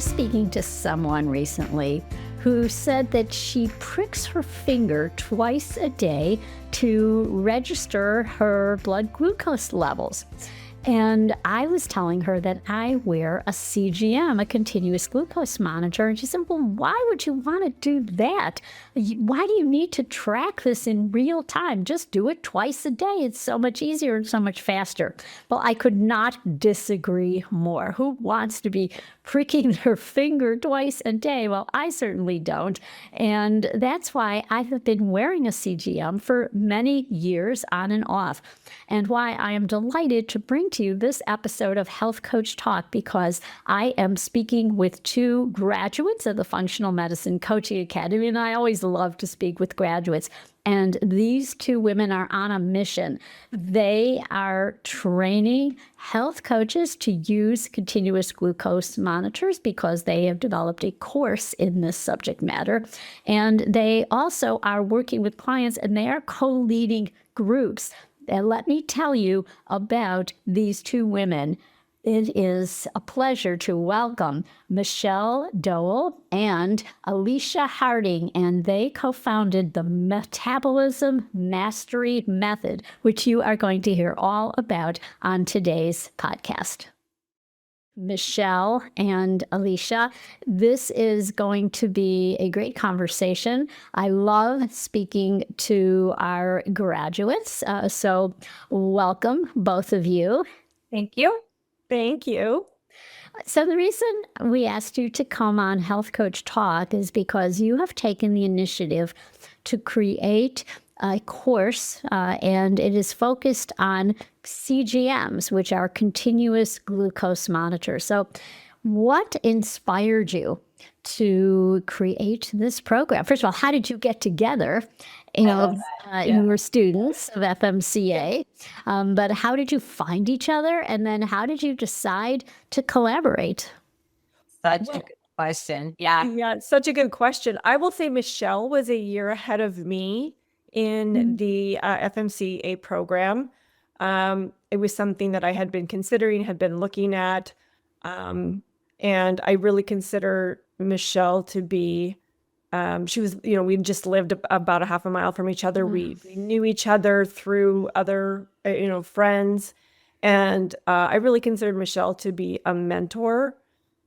was speaking to someone recently who said that she pricks her finger twice a day to register her blood glucose levels. And I was telling her that I wear a CGM, a continuous glucose monitor. And she said, well, why would you want to do that? Why do you need to track this in real time? Just do it twice a day. It's so much easier and so much faster. Well, I could not disagree more. Who wants to be pricking their finger twice a day? Well, I certainly don't. And that's why I have been wearing a CGM for many years on and off. And why I am delighted to bring to you this episode of Health Coach Talk, because I am speaking with two graduates of the Functional Medicine Coaching Academy, and I always love to speak with graduates. And these two women are on a mission. They are training health coaches to use continuous glucose monitors because they have developed a course in this subject matter. And they also are working with clients, and they are co-leading groups. And let me tell you about these two women. It is a pleasure to welcome Michelle Doel and Alicia Harding, and they co-founded the Metabolism Mastery Method, which you are going to hear all about on today's podcast. Michelle and Alicia, this is going to be a great conversation. I love speaking to our graduates. So welcome, both of you. Thank you. Thank you. So the reason we asked you to come on Health Coach Talk is because you have taken the initiative to create a course, and it is focused on CGMs, which are continuous glucose monitors. So what inspired you to create this program? First of all, how did you get together? You were students of FMCA, but how did you find each other? And then how did you decide to collaborate? Such a good question. Yeah, such a good question. I will say Michelle was a year ahead of me in the FMCA program. It was something that I had been considering, had been looking at, and I really consider Michelle to be, she was, we just lived about a half a mile from each other. We knew each other through other, friends. And I really considered Michelle to be a mentor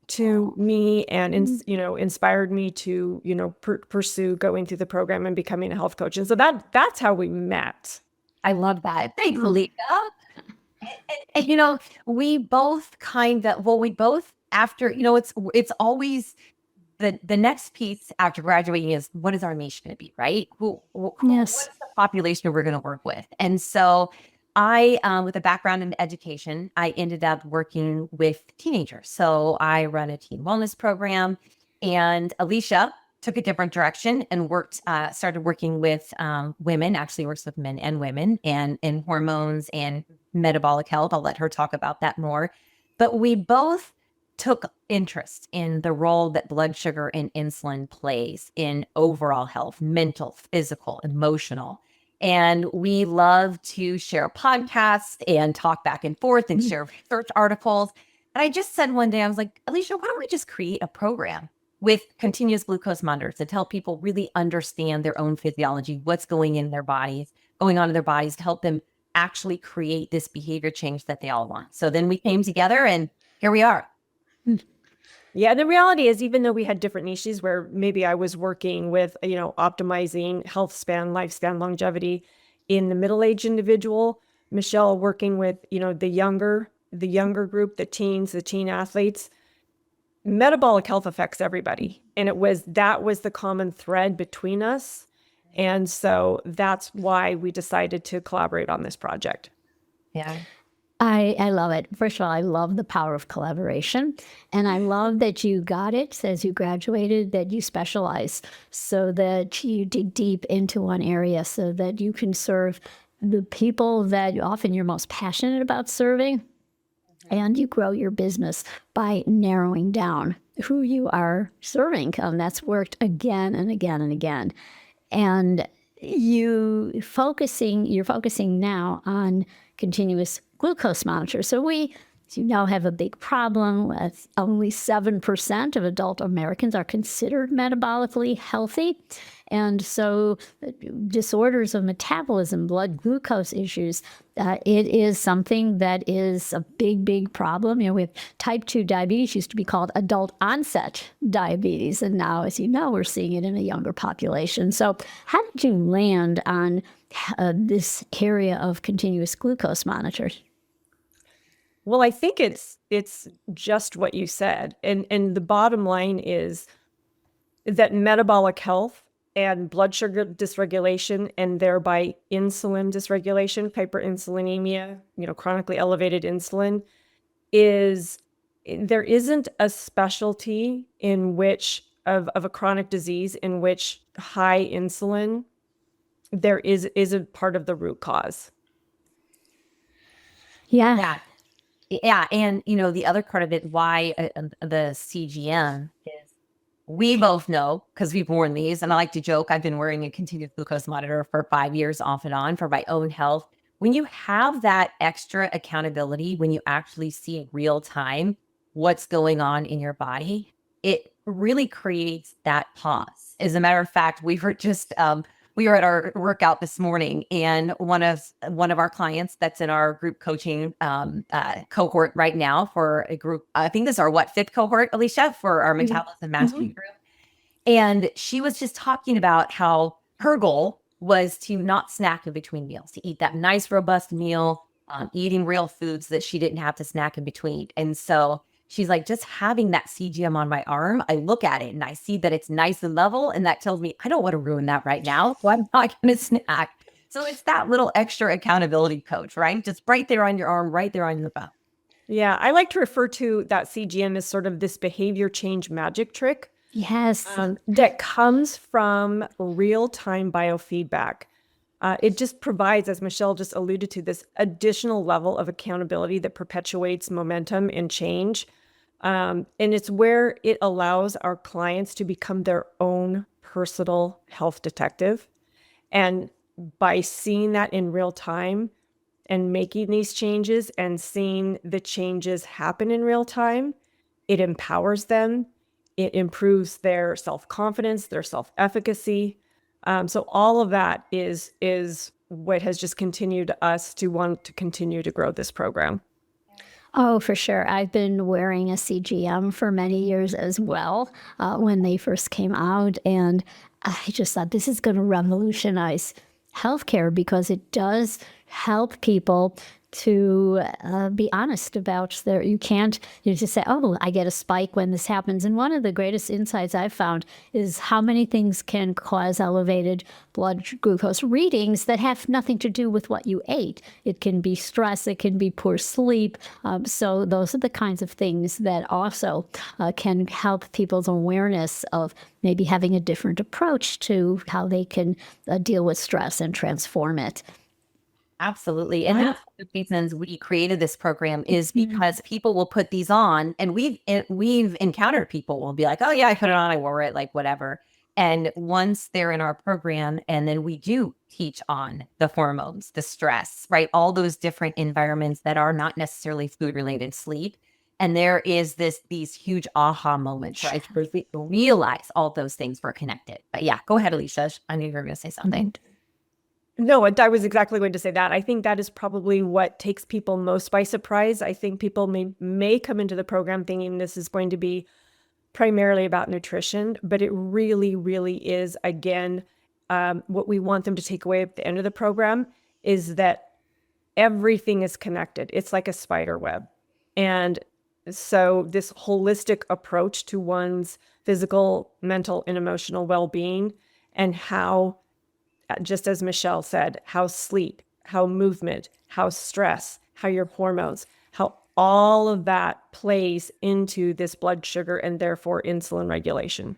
to me and, inspired me to, pursue going through the program and becoming a health coach. And so that's how we met. I love that. Thanks, Alicia. And, we both after, it's always the next piece after graduating is, what is our niche going to be, right? What's the population we're going to work with? And so I, with a background in education, I ended up working with teenagers. So I run a teen wellness program, and Alicia took a different direction and started working with women, actually works with men and women, and in hormones and metabolic health. I'll let her talk about that more. But we both took interest in the role that blood sugar and insulin plays in overall health, mental, physical, emotional. And we love to share podcasts and talk back and forth and share research articles. And I just said one day, I was like, Alicia, why don't we just create a program with continuous glucose monitors to help people really understand their own physiology, what's going on in their bodies, to help them actually create this behavior change that they all want. So then we came together, and here we are. Yeah, the reality is, even though we had different niches where maybe I was working with, optimizing health span, lifespan, longevity in the middle-aged individual, Michelle working with, the younger group, the teens, the teen athletes, metabolic health affects everybody. And that was the common thread between us. And so that's why we decided to collaborate on this project. Yeah. I love it. First of all, I love the power of collaboration. And I love that you got it as you graduated, that you specialize so that you dig deep into one area so that you can serve the people that often you're most passionate about serving. And you grow your business by narrowing down who you are serving. That's worked again and again and again. And you're focusing now on continuous glucose monitors. So we as you know, have a big problem with only 7% of adult Americans are considered metabolically healthy. And so disorders of metabolism, blood glucose issues, it is something that is a big, big problem. You know, with type 2 diabetes used to be called adult onset diabetes. And now, as you know, we're seeing it in a younger population. So how did you land on this area of continuous glucose monitors? Well, I think it's just what you said. And the bottom line is that metabolic health and blood sugar dysregulation and thereby insulin dysregulation, hyperinsulinemia, chronically elevated insulin, there isn't a specialty in which of a chronic disease in which high insulin there is a part of the root cause. Yeah. Yeah. And, the other part of it, why the CGM is, we both know, because we've worn these, and I like to joke, I've been wearing a continuous glucose monitor for 5 years off and on for my own health. When you have that extra accountability, when you actually see in real time what's going on in your body, it really creates that pause. As a matter of fact, we were at our workout this morning, and one of our clients that's in our group coaching cohort right now for a group, I think this is our fifth cohort, Alicia, for our Metabolism Mastery group. And she was just talking about how her goal was to not snack in between meals, to eat that nice, robust meal, eating real foods that she didn't have to snack in between. And so she's like, just having that CGM on my arm, I look at it and I see that it's nice and level. And that tells me I don't want to ruin that right now. So I'm not going to snack. So it's that little extra accountability coach, right? Just right there on your arm, right there on your belt. Yeah. I like to refer to that CGM as sort of this behavior change magic trick. Yes. That comes from real-time biofeedback. It just provides, as Michelle just alluded to, this additional level of accountability that perpetuates momentum and change. And it's where it allows our clients to become their own personal health detective. And by seeing that in real time and making these changes and seeing the changes happen in real time, it empowers them. It improves their self-confidence, their self-efficacy. So all of that is what has just continued us to want to continue to grow this program. Oh, for sure. I've been wearing a CGM for many years as well when they first came out. And I just thought this is going to revolutionize healthcare because it does help people to be honest about you can't just say, oh, I get a spike when this happens. And one of the greatest insights I've found is how many things can cause elevated blood glucose readings that have nothing to do with what you ate. It can be stress, it can be poor sleep. So those are the kinds of things that also can help people's awareness of maybe having a different approach to how they can deal with stress and transform it. Absolutely. And that's one of the reasons we created this program is because people will put these on, and we've encountered people will be like, oh yeah, I put it on, I wore it, like whatever. And once they're in our program, and then we do teach on the hormones, the stress, right? All those different environments that are not necessarily food related, sleep. And there is these huge aha moments, right? Where we realize all those things were connected. But yeah, go ahead, Alicia. I knew you were going to say something. No, I was exactly going to say that. I think that is probably what takes people most by surprise. I think people may come into the program thinking this is going to be primarily about nutrition, but it really, really is, again, what we want them to take away at the end of the program is that everything is connected. It's like a spider web. And so this holistic approach to one's physical, mental, and emotional well-being, and how, just as Michelle said, how sleep, how movement, how stress, how your hormones, how all of that plays into this blood sugar and therefore insulin regulation.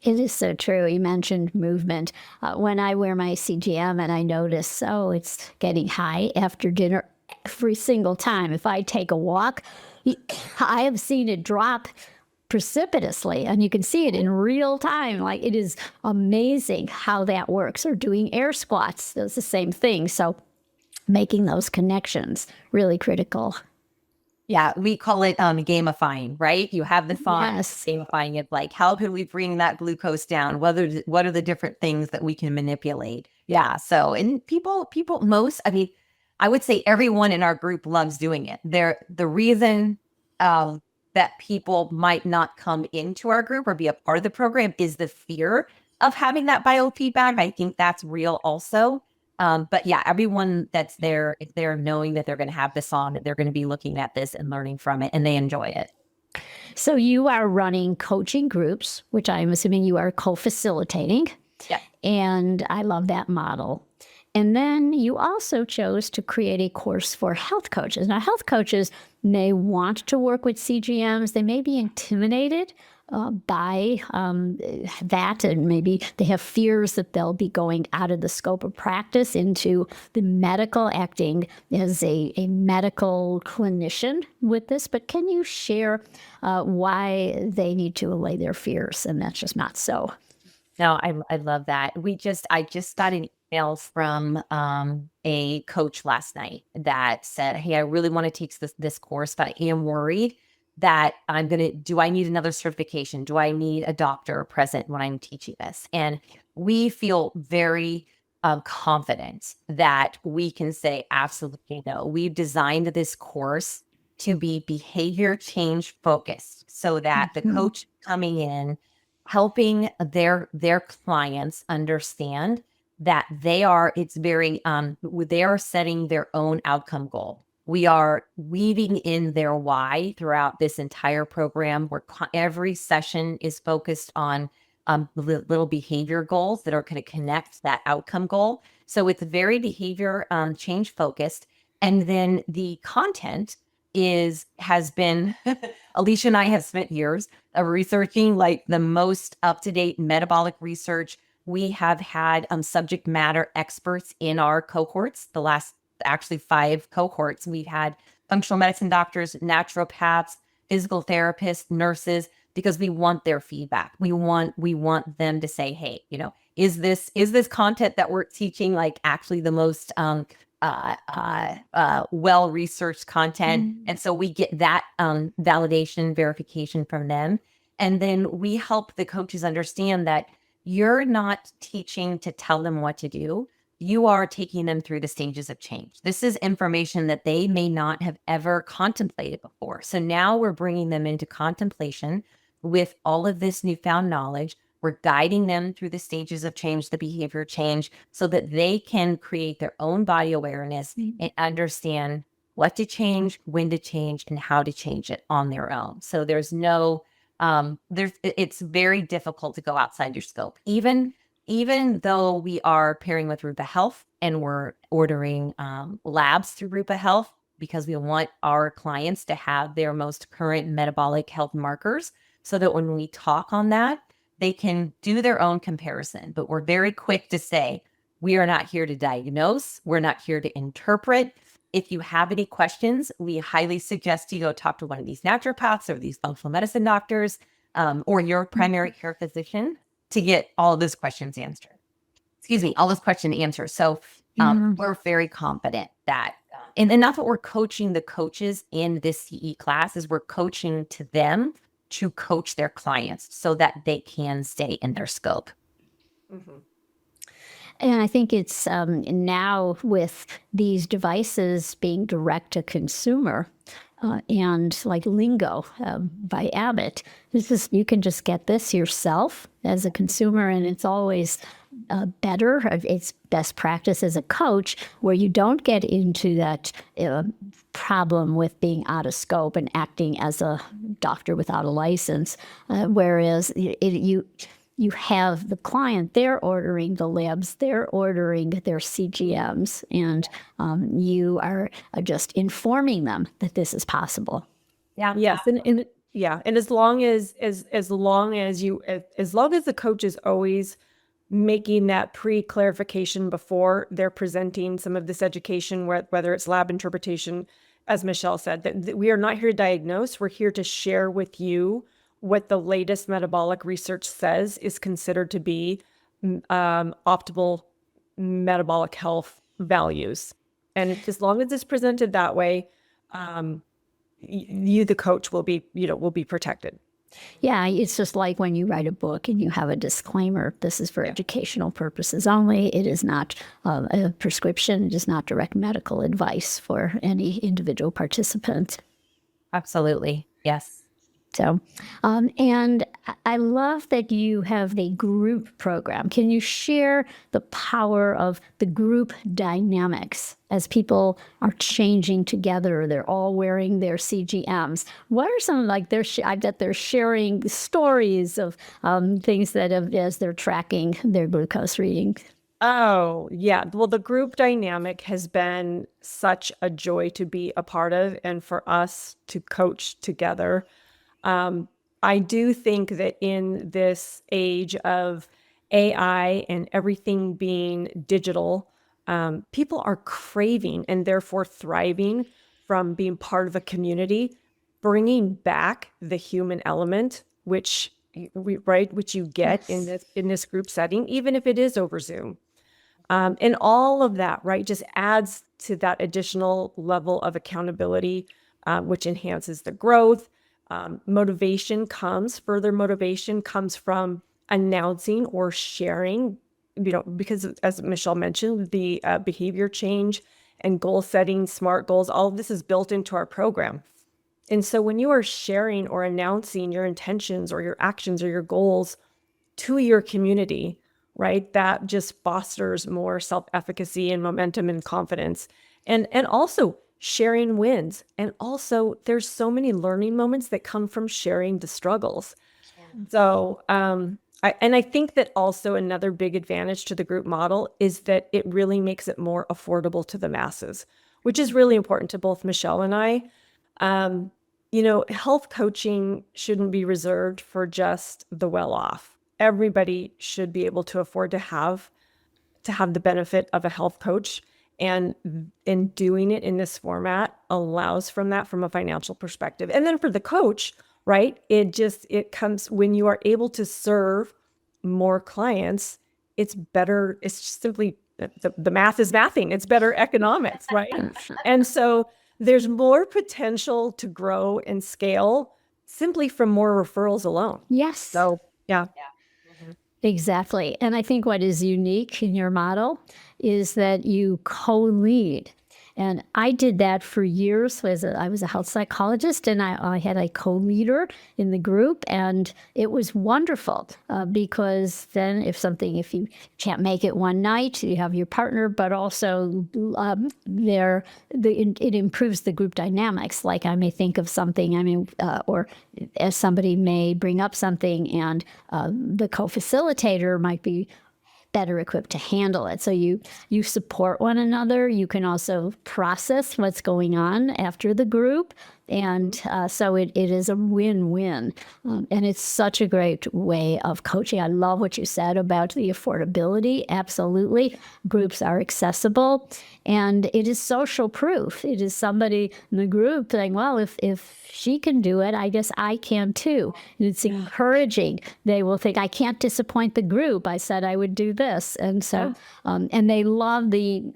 It is so true. You mentioned movement. When I wear my CGM and I notice, it's getting high after dinner every single time. If I take a walk, I have seen it drop precipitously, and you can see it in real time. Like, it is amazing how that works. Or doing air squats, does the same thing. So making those connections really critical. Yeah, we call it gamifying, right? You have the font, Yes. gamifying it, like, how can we bring that glucose down? What are the different things that we can manipulate? Yeah. So, and I mean, I would say everyone in our group loves doing it. The reason that people might not come into our group or be a part of the program is the fear of having that biofeedback. I think that's real also. But yeah, everyone that's there, if they're knowing that they're going to have this on, that they're going to be looking at this and learning from it, and they enjoy it. So you are running coaching groups, which I'm assuming you are co-facilitating. Yeah. And I love that model. And then you also chose to create a course for health coaches. Now, health coaches may want to work with CGMs. They may be intimidated by that, and maybe they have fears that they'll be going out of the scope of practice into the medical, acting as a medical clinician with this. But can you share why they need to allay their fears? And that's just not so. No, I love that. I just got an email from a coach last night that said, "Hey, I really want to teach this course, but I am worried that do I need another certification? Do I need a doctor present when I'm teaching this?" And we feel very confident that we can say absolutely no. We've designed this course to be behavior change focused so that the coach coming in, helping their clients understand that they are setting their own outcome goal. We are weaving in their why throughout this entire program, where every session is focused on little behavior goals that are going to connect that outcome goal. So it's very behavior change focused. And then the content has been Alicia and I have spent years of researching like the most up-to-date metabolic research. We have had subject matter experts in our cohorts, the last actually 5 cohorts. We've had functional medicine doctors, naturopaths, physical therapists, nurses, because we want their feedback. We want them to say, hey, is this content that we're teaching like actually the most well-researched content? And so we get that validation, verification from them. And then we help the coaches understand that you're not teaching to tell them what to do. You are taking them through the stages of change. This is information that they may not have ever contemplated before. So now we're bringing them into contemplation with all of this newfound knowledge. We're guiding them through the stages of change, the behavior change, so that they can create their own body awareness and understand what to change, when to change, and how to change it on their own. So there's no, it's very difficult to go outside your scope. Even though we are pairing with Rupa Health and we're ordering labs through Rupa Health because we want our clients to have their most current metabolic health markers, so that when we talk on that, they can do their own comparison. But we're very quick to say, we are not here to diagnose. We're not here to interpret. If you have any questions, we highly suggest you go talk to one of these naturopaths or these functional medicine doctors or your primary care physician to get all of those questions answered. All those questions answered. So we're very confident that, and that's what we're coaching the coaches in this CE class, is we're coaching to them to coach their clients so that they can stay in their scope. And I think it's now with these devices being direct to consumer and like Lingo by Abbott, you can just get this yourself as a consumer, and it's always better. It's best practice as a coach where you don't get into that problem with being out of scope and acting as a doctor without a license. Whereas you have the client, they're ordering the labs, they're ordering their CGMs, and you are just informing them that this is possible. Yeah. Yes. And as long as the coach is always making that pre-clarification before they're presenting some of this education, whether it's lab interpretation, as Michelle said, that we are not here to diagnose. We're here to share with you what the latest metabolic research says is considered to be optimal metabolic health values. And as long as it's presented that way, you, the coach, will be protected. Yeah, it's just like when you write a book and you have a disclaimer. This is for educational purposes only. It is not a prescription. It is not direct medical advice for any individual participant. Absolutely. Yes. So, and I love that you have a group program. Can you share the power of the group dynamics as people are changing together? They're all wearing their CGMs. What are some, like, I bet they're sharing stories of things that as they're tracking their glucose reading. Oh, yeah. Well, the group dynamic has been such a joy to be a part of and for us to coach together. I do think that in this age of AI and everything being digital, people are craving and therefore thriving from being part of a community, bringing back the human element, which you get in this group setting, even if it is over Zoom. And all of that, right, just adds to that additional level of accountability, which enhances the growth. Further motivation comes from announcing or sharing, because as Michelle mentioned, the behavior change and goal setting, SMART goals, all of this is built into our program. And so when you are sharing or announcing your intentions or your actions or your goals to your community, right, that just fosters more self-efficacy and momentum and confidence. And also sharing wins. And also there's so many learning moments that come from sharing the struggles. So, I think that also another big advantage to the group model is that it really makes it more affordable to the masses, which is really important to both Michelle and I. Health coaching shouldn't be reserved for just the well-off. Everybody should be able to afford to have the benefit of a health coach. And in doing it in this format allows from a financial perspective. And then for the coach, right, it comes when you are able to serve more clients, it's better. It's simply the math is mathing. It's better economics, right? And so there's more potential to grow and scale simply from more referrals alone. Yes. So, yeah. Exactly. And I think what is unique in your model is that you co-lead. And I did that for years. I was a health psychologist, and I had a co-leader in the group, and it was wonderful because then if you can't make it one night, you have your partner, but also it improves the group dynamics. Like I may think of something, or as somebody may bring up something, and the co-facilitator might be better equipped to handle it. So you support one another. You can also process what's going on after the group. And so it is a win-win. And it's such a great way of coaching. I love what you said about the affordability. Absolutely. Groups are accessible. And it is social proof. It is somebody in the group saying, well, if she can do it, I guess I can too. And it's encouraging. They will think, I can't disappoint the group. I said I would do this. And so, and they love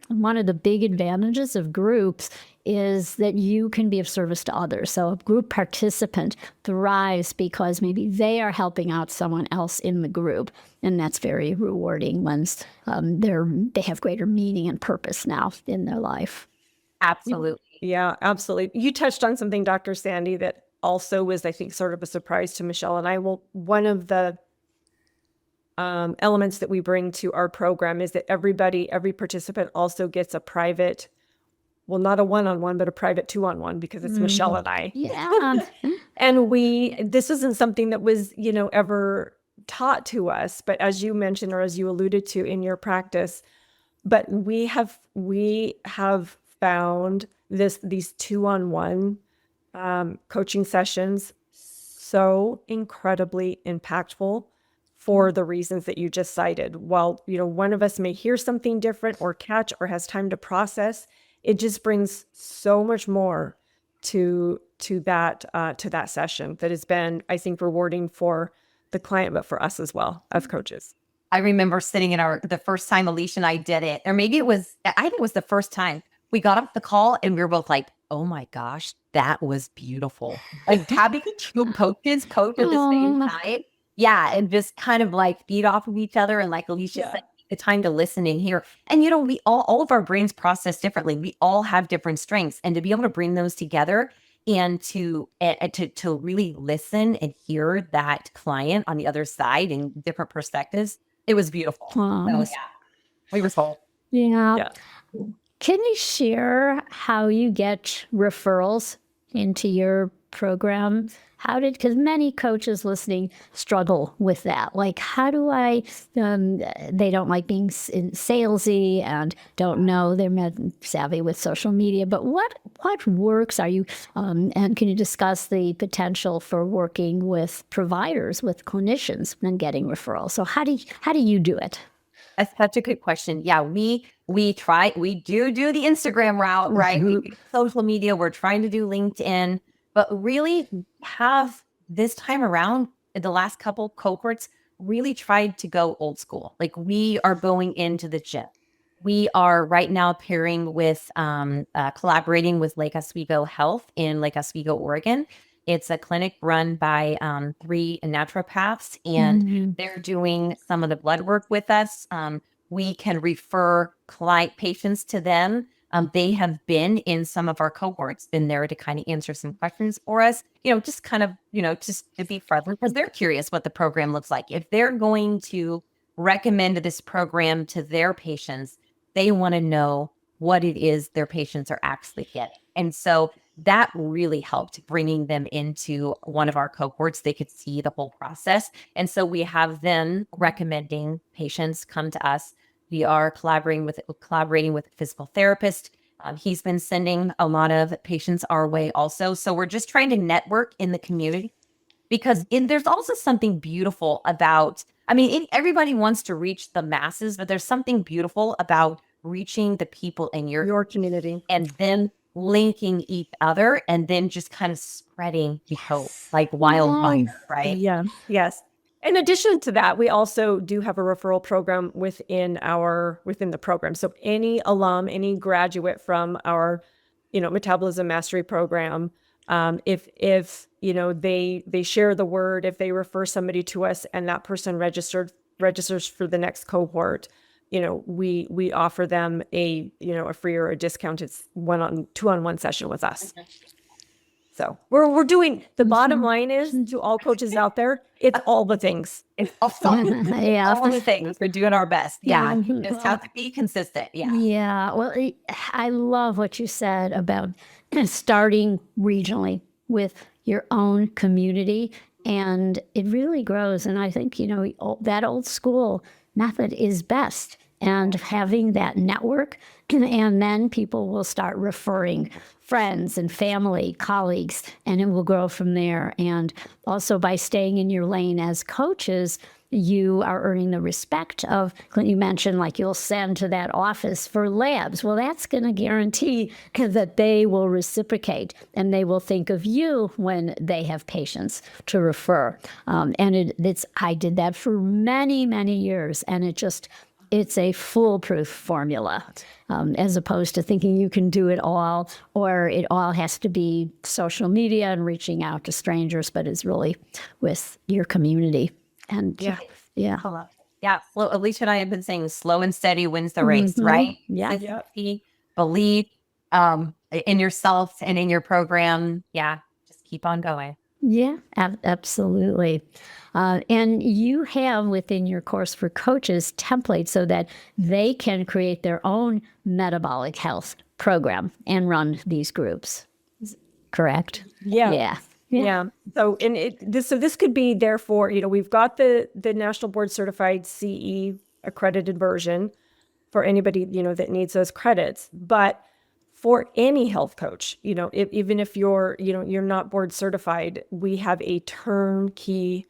one of the big advantages of groups is that you can be of service to others. So a group participant thrives because maybe they are helping out someone else in the group. And that's very rewarding once they have greater meaning and purpose now in their life. Absolutely. Yeah, absolutely. You touched on something, Dr. Sandi, that also was, I think, sort of a surprise to Michelle and I. Well, one of the elements that we bring to our program is that every participant also gets a private, well, not a one-on-one, but a private 2-on-1 because it's Michelle and I. Yeah. And this isn't something that was, ever taught to us, but as you mentioned, or as you alluded to in your practice, but we have found these 2-on-1 coaching sessions so incredibly impactful for the reasons that you just cited. While, one of us may hear something different or catch or has time to process, it just brings so much more to that session that has been, I think, rewarding for the client, but for us as well as coaches. I remember sitting in the first time Alicia and I did it, or maybe I think it was the first time we got off the call and we were both like, oh my gosh, that was beautiful. Like having two coaches coach at the same time. Yeah. And just kind of like feed off of each other. And like Alicia said, the time to listen and hear. And, we all of our brains process differently. We all have different strengths. And to be able to bring those together and to really listen and hear that client on the other side and different perspectives, it was beautiful. So, yeah, we were sold. Yeah. Can you share how you get referrals into your program? Because many coaches listening struggle with that. Like, how do I, they don't like being salesy and don't know they're savvy with social media, but what works? Are you, and can you discuss the potential for working with providers, with clinicians and getting referrals? So how do you do it? That's such a good question. Yeah, we do the Instagram route, right? Social media, we're trying to do LinkedIn, but really have this time around, the last couple cohorts, really tried to go old school. Like we are going into the gym. We are right now pairing with, collaborating with Lake Oswego Health in Lake Oswego, Oregon. It's a clinic run by 3 naturopaths, and they're doing some of the blood work with us. We can refer patients to them. They have been in some of our cohorts, been there to kind of answer some questions for us, just kind of, just to be friendly because they're curious what the program looks like. If they're going to recommend this program to their patients, they want to know what it is their patients are actually getting. And so that really helped bringing them into one of our cohorts. They could see the whole process. And so we have them recommending patients come to us. We are collaborating with a physical therapist. He's been sending a lot of patients our way also. So we're just trying to network in the community because there's also something beautiful about, everybody wants to reach the masses, but there's something beautiful about reaching the people in your community and then linking each other and then just kind of spreading the hope like wildfire, right? Yeah. Yes. In addition to that, we also do have a referral program within the program. So any alum, any graduate from our, Metabolism Mastery Program, if they share the word, if they refer somebody to us and that person registers for the next cohort, we offer them a free or a discounted 2-on-1 session with us. So we're doing, the bottom line is to all coaches out there, it's all the things. It's all the things. We're doing our best. Yeah. Just have to be consistent. Yeah. Yeah. Well, I love what you said about starting regionally with your own community, and it really grows. And I think, that old school method is best. And having that network, and then people will start referring friends and family, colleagues, and it will grow from there. And also by staying in your lane as coaches, you are earning the respect of, you mentioned like you'll send to that office for labs. Well, that's going to guarantee that they will reciprocate and they will think of you when they have patients to refer. And I did that for many, many years, and it's a foolproof formula, as opposed to thinking you can do it all, or it all has to be social media and reaching out to strangers, but it's really with your community. And yeah. Well, Alicia and I have been saying slow and steady wins the race, right? Yeah. Believe in yourself and in your program. Yeah. Just keep on going. Yeah, absolutely. And you have within your course for coaches templates so that they can create their own metabolic health program and run these groups. Correct? Yeah. So this could be therefore, we've got the National Board Certified CE accredited version for anybody, that needs those credits. But for any health coach, even if you're not board certified, we have a turnkey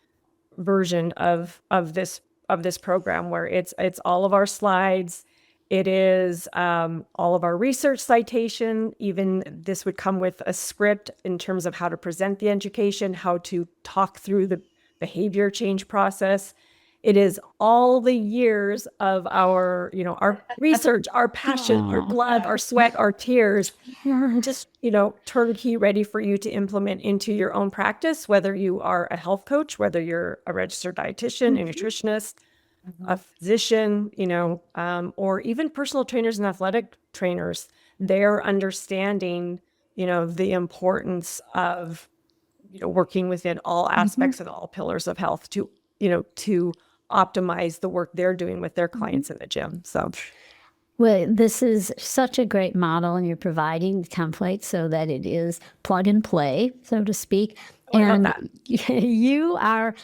version of this program where it's all of our slides. It is all of our research citation. Even this would come with a script in terms of how to present the education, how to talk through the behavior change process. It is all the years of our, our research, our passion, our blood, our sweat, our tears, just, turnkey ready for you to implement into your own practice, whether you are a health coach, whether you're a registered dietitian, a nutritionist, a physician, or even personal trainers and athletic trainers. They're understanding, the importance of, working within all aspects and all pillars of health to optimize the work they're doing with their clients in the gym. So, well, this is such a great model, and you're providing the template so that it is plug and play, so to speak. And you are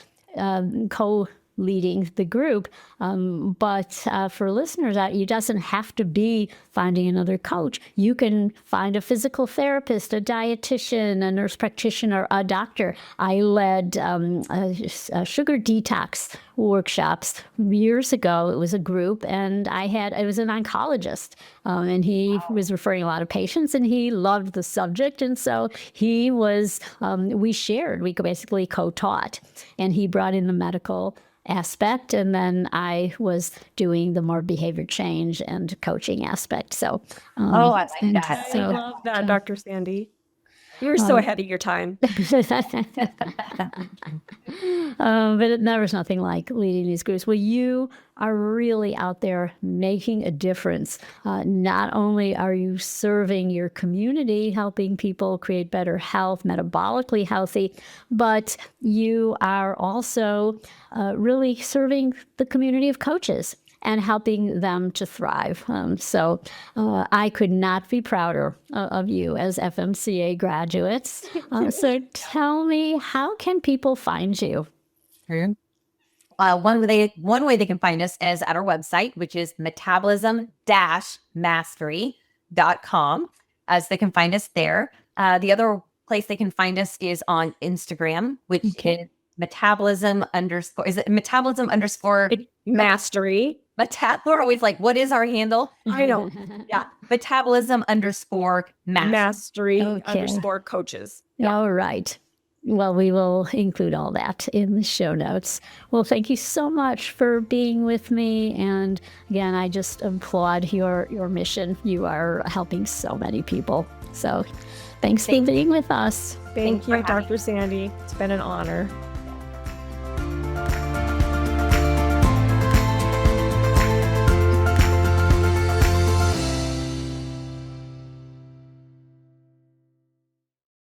co-leading the group, but for listeners out, it doesn't have to be finding another coach. You can find a physical therapist, a dietitian, a nurse practitioner, a doctor. I led sugar detox workshops years ago. It was a group, and it was an oncologist, and he was referring a lot of patients, and he loved the subject, and so he was. We basically co-taught, and he brought in the medical aspect, and then I was doing the more behavior change and coaching aspect. So, I like that. I love that, Dr. Sandi. You're so ahead of your time. But there was nothing like leading these groups. Well, you are really out there making a difference. Not only are you serving your community, helping people create better health, metabolically healthy, but you are also really serving the community of coaches and helping them to thrive. So I could not be prouder of you as FMCA graduates. So tell me, how can people find you? One way they can find us is at our website, which is metabolism-mastery.com. As they can find us there. The other place they can find us is on Instagram, which is metabolism_mastery. We're always like, what is our handle? I know. Yeah. Metabolism_mastery. _coaches. All right. Well, we will include all that in the show notes. Well, thank you so much for being with me. And again, I just applaud your mission. You are helping so many people. So thanks for being with us. Thank you, Dr. Sandi. It's been an honor.